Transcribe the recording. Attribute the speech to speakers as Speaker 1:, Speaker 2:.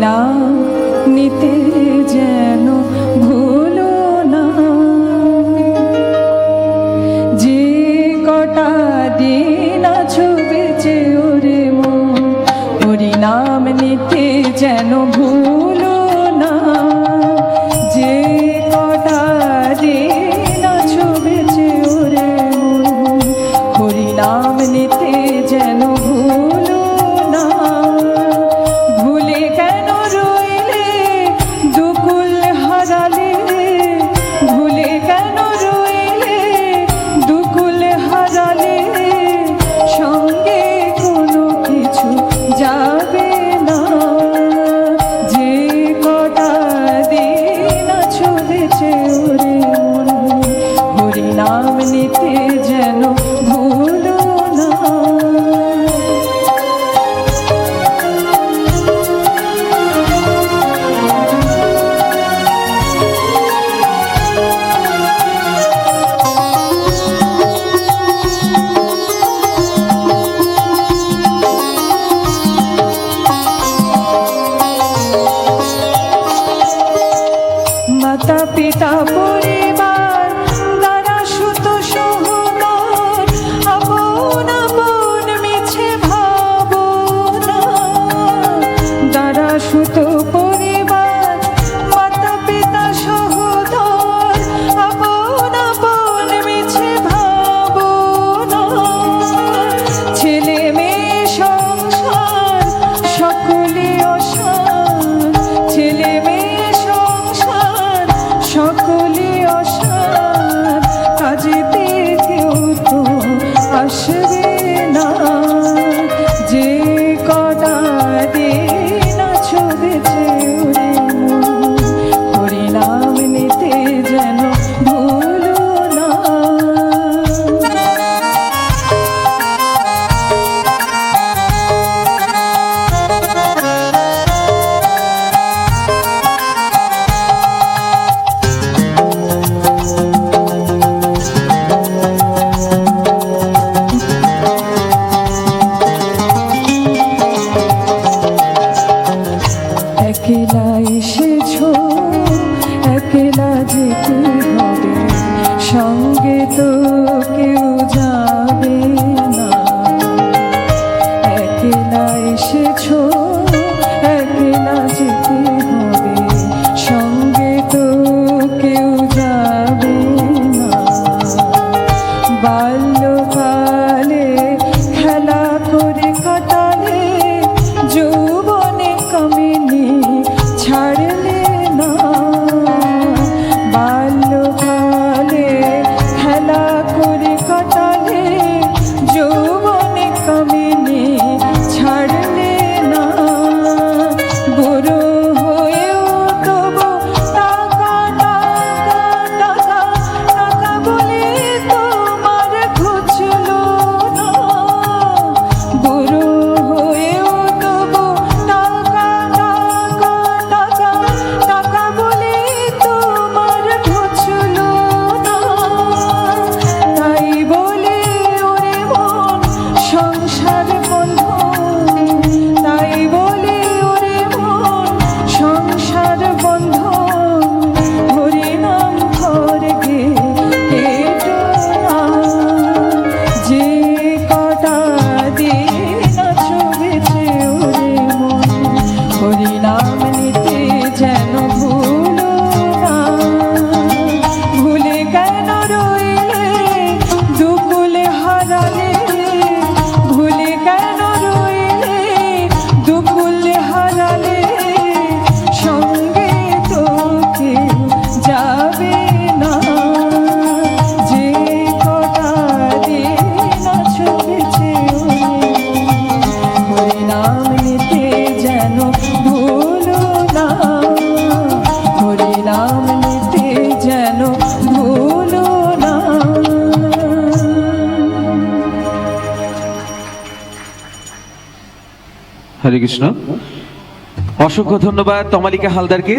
Speaker 1: হরিনাম নিতে যেন ভুলো না। যে কটা দিন আছো বেঁচে ওরে মন, হরিনাম নিতে যেন ভুলো না। যে কটা দিন আছো বেঁচে ওরে মন, হরিনাম নিতে যেন ভুলো না। ভুলে কেন রইলে দুকুল হারালে, ভুলে কেন রইলে দুকুল হারালে, সঙ্গে কোনো কিছু যাবে না। যে কটা দিন আছো বেঁচে ওরে মন, হরিনাম নিতে যেন ভুলো না। মাতা পিতা পরিবার দ্বারা সুত সহোদর, আপন আপন মিছে ভাবনা। দ্বারা সুত পরিবার মাতা পিতা সহোদর, আপন আপন মিছে ভাবনা। ছেলে মেয়ে সংসার সকলে অসার, ছেলে মেয়ে সংসার সকলে অসার, কাজেতে কেউ তো আসবে না। যে কটা দিন আছো বেঁচে ওরে মন, হরিনাম নিতে যেন ভুলো না। একলা এসেছো একলা যেতে হবে, সঙ্গে তো কেউ যাবে না। একলা এসেছো একলা যেতে হবে, সঙ্গে তো কেউ যাবে না। বাল্যকালে খেলা করে কাটালে, যৌবনে কামিনী ছাড়লে না। বাল্যকালে খেলা করে কাটালে, যৌবনে কামিনী ছাড়লে না। বুড়ো হয়েও তবু টাকা টাকা টাকা টাকা বলে তোমার ঘুচলো না। বুড়ো হয়েও তবু টাকা টাকা টাকা টাকা বলে তোমার ঘুচলো না। তাই বলে ওরে মন সংসার বন্ধন, তাই বলে ওরে মন সংসার বন্ধন, হরিনাম খড়গে কেটো না। যে কটা দিন আছো বেঁচে ওরে মন, হরিনাম নিতে যেন ভুলো না। ভুলে কেন রইলে দুকুল হারালে, ভুলে কেন রইলে দুকুল হারালে, সঙ্গে তো কেউ যাবে না। যে কটা দিন আছো বেঁচে ওরে মন, হরিনাম নিতে যেন ভুলো না। হরিনাম নিতে যেন ভুলো না।
Speaker 2: হরে কৃষ্ণ। অসংখ্য ধন্যবাদ তমালিকা হালদারকে।